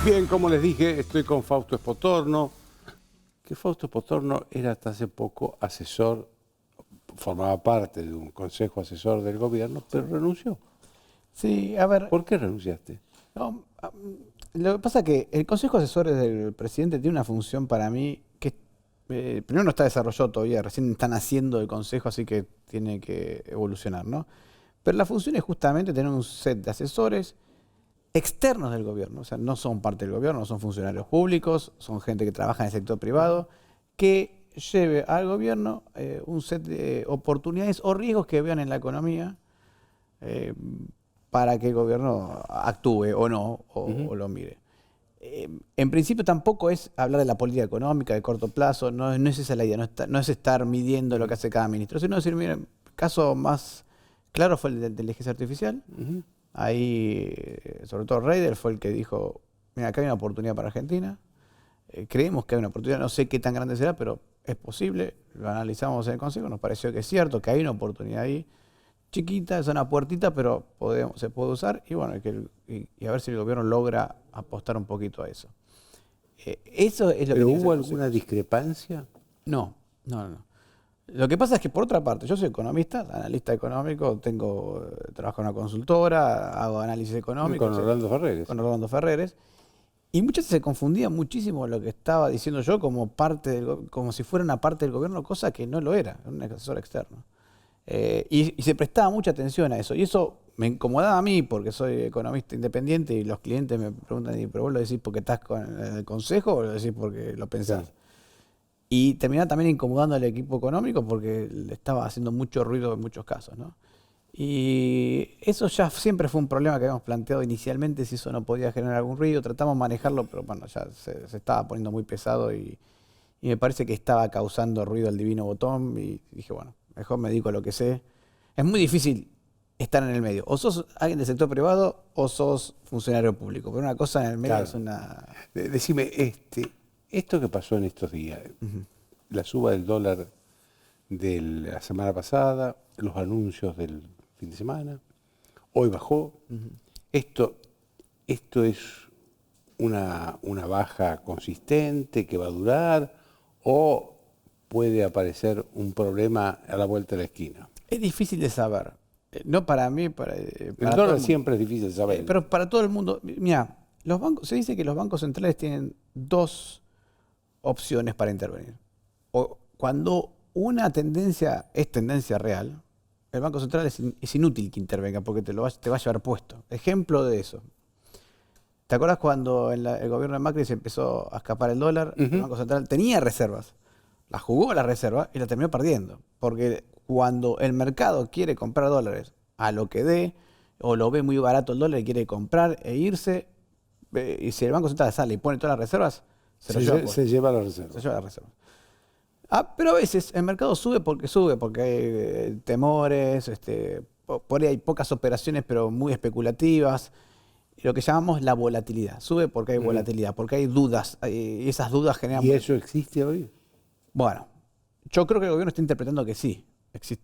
Bien, como les dije, estoy con Fausto Espotorno, que Fausto Espotorno era hasta hace poco asesor, formaba parte de un consejo asesor del gobierno, pero renunció. Sí, a ver, ¿Por qué renunciaste? no, lo que pasa es que el Consejo Asesor del Presidente tiene una función para mí que primero no está desarrollado todavía, recién están haciendo el Consejo, así que tiene que evolucionar, ¿no? Pero la función es justamente tener un set de asesores externos del gobierno, o sea, no son parte del gobierno, no son funcionarios públicos, son gente que trabaja en el sector privado, que lleve al gobierno un set de oportunidades o riesgos que vean en la economía eh, para que el gobierno actúe o no, o lo mire. En principio tampoco es hablar de la política económica de corto plazo, no es esa la idea, no es estar midiendo lo que hace cada ministro, sino decir, miren, el caso más claro fue el de la inteligencia artificial. Ahí, sobre todo Reider fue el que dijo, mira, acá hay una oportunidad para Argentina, creemos que hay una oportunidad, no sé qué tan grande será, pero es posible, lo analizamos en el Consejo, nos pareció que es cierto, que hay una oportunidad ahí, chiquita, es una puertita, pero se puede usar y bueno, y a ver si el gobierno logra apostar un poquito a eso. Eso es lo que ¿Pero tiene que hacer hubo el Consejo. alguna discrepancia? No. Lo que pasa es que por otra parte, yo soy economista, analista económico, trabajo en una consultora, hago análisis económico, Con Orlando Ferreres. con Rolando Ferreres, y muchas veces se confundía muchísimo lo que estaba diciendo yo como como si fuera una parte del gobierno, cosa que no lo era un asesor externo. Y se prestaba mucha atención a eso. Y eso me incomodaba a mí porque soy economista independiente y los clientes me preguntan, ¿pero vos lo decís porque estás con el consejo o lo decís porque lo pensás? Claro. Y terminaba también incomodando al equipo económico porque le estaba haciendo mucho ruido en muchos casos, ¿no? Y eso ya siempre fue un problema que habíamos planteado inicialmente, si eso no podía generar algún ruido. Tratamos de manejarlo, pero bueno, ya se estaba poniendo muy pesado y me parece que estaba causando ruido al divino botón y dije, bueno, mejor me dedico a lo que sé. Es muy difícil estar en el medio. O sos alguien del sector privado o sos funcionario público. Pero una cosa en el medio Claro. es una... Decime, esto que pasó en estos días, la suba del dólar de la semana pasada, los anuncios del fin de semana, hoy bajó. Esto, esto es una baja consistente que va a durar o puede aparecer un problema a la vuelta de la esquina. Es difícil de saber. No para mí, El para todo el dólar mundo. siempre es difícil de saber. Pero para todo el mundo. Mira, se dice que los bancos centrales tienen dos opciones para intervenir. O cuando una tendencia es tendencia real, el Banco Central es inútil que intervenga porque te va a llevar puesto. Ejemplo de eso. ¿Te acuerdas cuando en el gobierno de Macri se empezó a escapar el dólar? El Banco Central tenía reservas, la jugó la reserva y la terminó perdiendo. Porque cuando el mercado quiere comprar dólares a lo que dé, o lo ve muy barato el dólar y quiere comprar e irse, y si el Banco Central sale y pone todas las reservas, Se lleva la se reserva. lleva las reservas. Pero a veces el mercado sube, porque hay temores, por ahí hay pocas operaciones pero muy especulativas. Lo que llamamos la volatilidad. Sube porque hay volatilidad, porque hay dudas, y esas dudas generan... ¿Y eso existe hoy? Bueno, yo creo que el gobierno está interpretando que sí,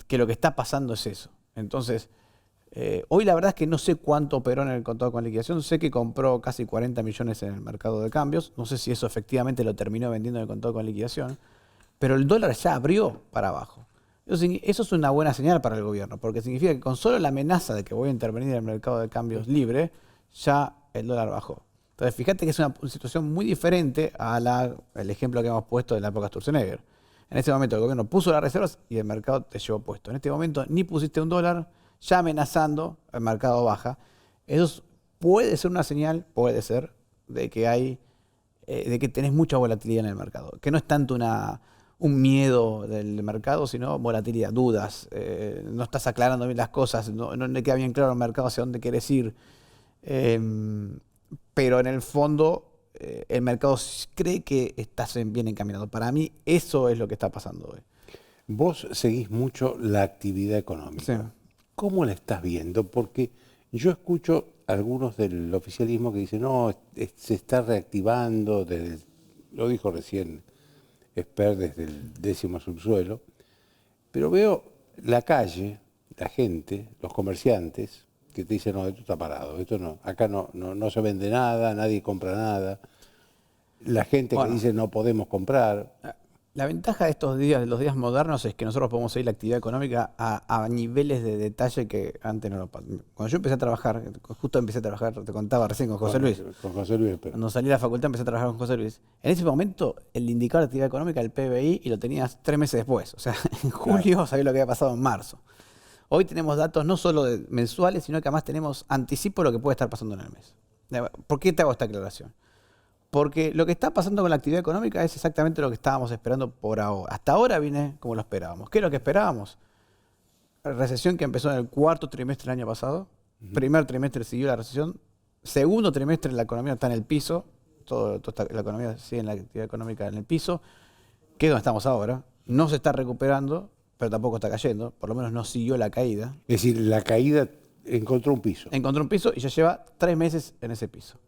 que lo que está pasando es eso. Entonces, hoy la verdad es que no sé cuánto operó en el contado con liquidación, sé que compró casi 40 millones en el mercado de cambios, no sé si eso efectivamente lo terminó vendiendo en el contado con liquidación, pero el dólar ya abrió para abajo. Eso es una buena señal para el gobierno, porque significa que con solo la amenaza de que voy a intervenir en el mercado de cambios libre, ya el dólar bajó. Entonces, fíjate que es una situación muy diferente el ejemplo que hemos puesto de la época Sturzenegger. En ese momento el gobierno puso las reservas y el mercado te llevó puesto. En este momento ni pusiste un dólar, ya amenazando, el mercado baja. Eso puede ser una señal, puede ser, de que tenés mucha volatilidad en el mercado. Que no es tanto un miedo del mercado, sino volatilidad, dudas. No estás aclarando bien las cosas, no le queda bien claro al mercado hacia dónde quieres ir. Pero en el fondo el mercado cree que estás bien encaminado. Para mí eso es lo que está pasando hoy. Vos seguís mucho la actividad Sí. económica. ¿Cómo la estás viendo? Porque yo escucho algunos del oficialismo que dicen, no, se está reactivando, lo dijo recién Esper desde el 10º subsuelo, pero veo la calle, la gente, los comerciantes, que te dicen, no, esto está parado, esto no, acá no se vende nada, nadie compra nada. La gente que dice no podemos comprar. La ventaja de estos días, de los días modernos, es que nosotros podemos seguir la actividad económica a niveles de detalle que antes no lo pasaban. Cuando yo empecé a trabajar, justo empecé a trabajar, te contaba recién con José Luis. Con José Luis. Pero... Cuando salí de la facultad empecé a trabajar con José Luis. En ese momento, el indicador de actividad económica, el PBI, y lo tenías 3 meses después. O sea, en julio sabías lo que había pasado en marzo. Hoy tenemos datos no solo mensuales, sino que además tenemos anticipo de lo que puede estar pasando en el mes. ¿Por qué te hago esta aclaración? Porque lo que está pasando con la actividad económica es exactamente lo que estábamos esperando por ahora. Hasta ahora viene como lo esperábamos. ¿Qué es lo que esperábamos? La recesión que empezó en el cuarto trimestre del año pasado. Primer trimestre siguió la recesión. Segundo trimestre la economía está en el piso. La economía sigue en la actividad económica en el piso. Que es donde estamos ahora. No se está recuperando, pero tampoco está cayendo. Por lo menos no siguió la caída. Es decir, la caída encontró un piso. Encontró un piso y ya lleva 3 meses en ese piso.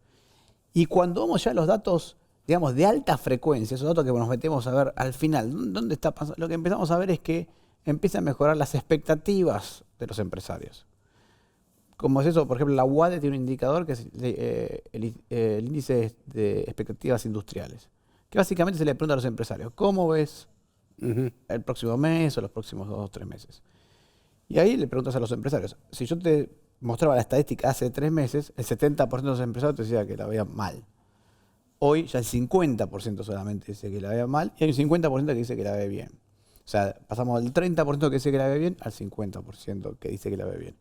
Y cuando vamos ya a los datos, digamos, de alta frecuencia, esos datos que nos metemos a ver al final, ¿dónde está pasando? Lo que empezamos a ver es que empiezan a mejorar las expectativas de los empresarios. Como es eso, por ejemplo, la UADE tiene un indicador que es el índice de expectativas industriales, que básicamente se le pregunta a los empresarios, ¿cómo ves el próximo mes o los próximos 2 o 3 meses? Y ahí le preguntas a los empresarios, si yo te mostraba la estadística hace 3 meses, el 70% de los empresarios te decía que la veían mal. Hoy ya el 50% solamente dice que la ve mal y hay un 50% que dice que la ve bien. O sea, pasamos del 30% que dice que la ve bien al 50% que dice que la ve bien.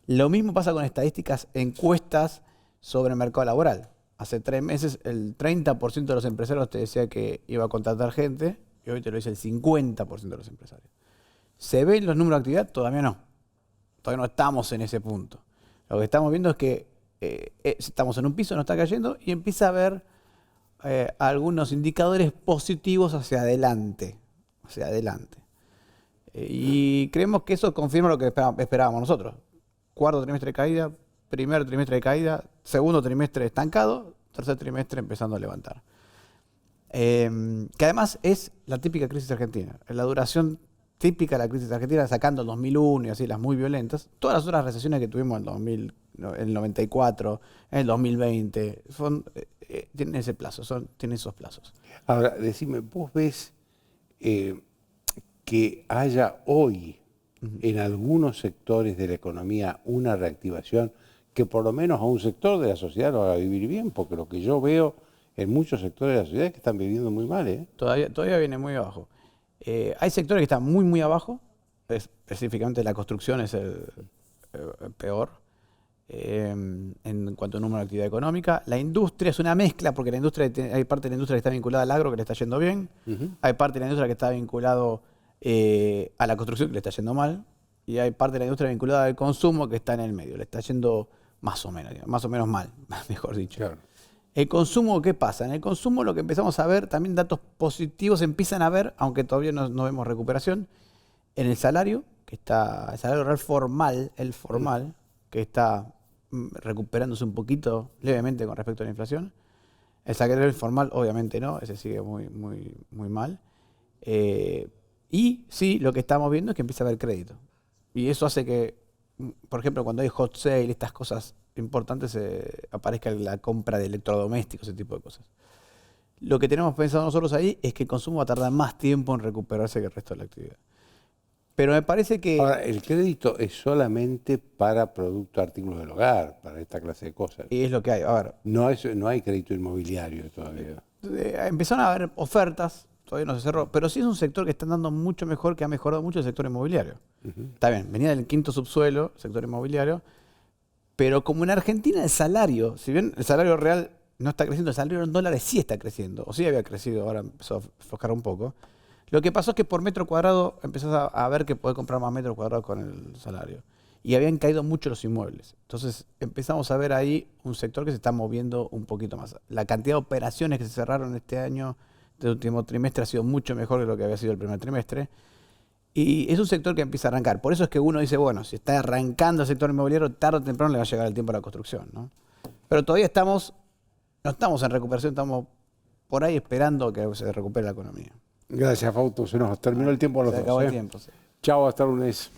Lo mismo pasa con estadísticas, encuestas sobre el mercado laboral. Hace 3 meses el 30% de los empresarios te decía que iba a contratar gente y hoy te lo dice el 50% de los empresarios. ¿Se ven los números de actividad? Todavía no. Todavía no estamos en ese punto. Lo que estamos viendo es que estamos en un piso, no está cayendo, y empieza a haber algunos indicadores positivos hacia adelante. Y creemos que eso confirma lo que esperábamos nosotros. Cuarto trimestre de caída, primer trimestre de caída, segundo trimestre estancado, tercer trimestre empezando a levantar. Que además es la típica crisis argentina. La duración típica de la crisis argentina, sacando el 2001 y así las muy violentas. Todas las otras recesiones que tuvimos en el 94, en el 2020, tienen ese plazo, tienen esos plazos. Ahora, decime, ¿vos ves que haya hoy en algunos sectores de la economía una reactivación que por lo menos a un sector de la sociedad lo haga vivir bien? Porque lo que yo veo en muchos sectores de la sociedad es que están viviendo muy mal, ¿eh? Todavía viene muy abajo. Hay sectores que están muy, muy abajo, específicamente la construcción es el peor en cuanto a número de actividad económica. La industria es una mezcla, porque hay parte de la industria que está vinculada al agro, que le está yendo bien, hay parte de la industria que está vinculado a la construcción, que le está yendo mal, y hay parte de la industria vinculada al consumo, que está en el medio, le está yendo más o menos mal, mejor dicho. Claro. El consumo, ¿qué pasa? En el consumo lo que empezamos a ver, también datos positivos empiezan a ver, aunque todavía no vemos recuperación, en el salario, que está, el salario real formal, el formal, que está recuperándose un poquito levemente con respecto a la inflación. El salario informal, obviamente no, ese sigue muy, muy, muy mal. Y sí, lo que estamos viendo es que empieza a haber crédito. Y eso hace que, por ejemplo, cuando hay hot sale, estas cosas importantes, aparezca la compra de electrodomésticos, ese tipo de cosas. Lo que tenemos pensado nosotros ahí es que el consumo va a tardar más tiempo en recuperarse que el resto de la actividad. Pero me parece que... Ahora, el crédito es solamente para productos, artículos del hogar, para esta clase de cosas. Y es lo que hay. A ver, no hay crédito inmobiliario todavía. Empezaron a haber ofertas, todavía no se cerró, pero sí es un sector que está andando mucho mejor, que ha mejorado mucho el sector inmobiliario. Está bien, venía del quinto subsuelo, sector inmobiliario, pero como en Argentina el salario, si bien el salario real no está creciendo, el salario en dólares sí está creciendo, o sí había crecido, ahora empezó a aflojar un poco. Lo que pasó es que por metro cuadrado empezás a ver que podés comprar más metros cuadrados con el salario. Y habían caído mucho los inmuebles. Entonces empezamos a ver ahí un sector que se está moviendo un poquito más. La cantidad de operaciones que se cerraron este año, este último trimestre, ha sido mucho mejor que lo que había sido el primer trimestre. Y es un sector que empieza a arrancar. Por eso es que uno dice, bueno, si está arrancando el sector inmobiliario, tarde o temprano le va a llegar el tiempo a la construcción, ¿no? Pero todavía no estamos en recuperación, estamos por ahí esperando que se recupere la economía. Gracias, Fausto. Se nos terminó el tiempo a los dos. Se acabó el tiempo, sí. Chao, hasta el lunes.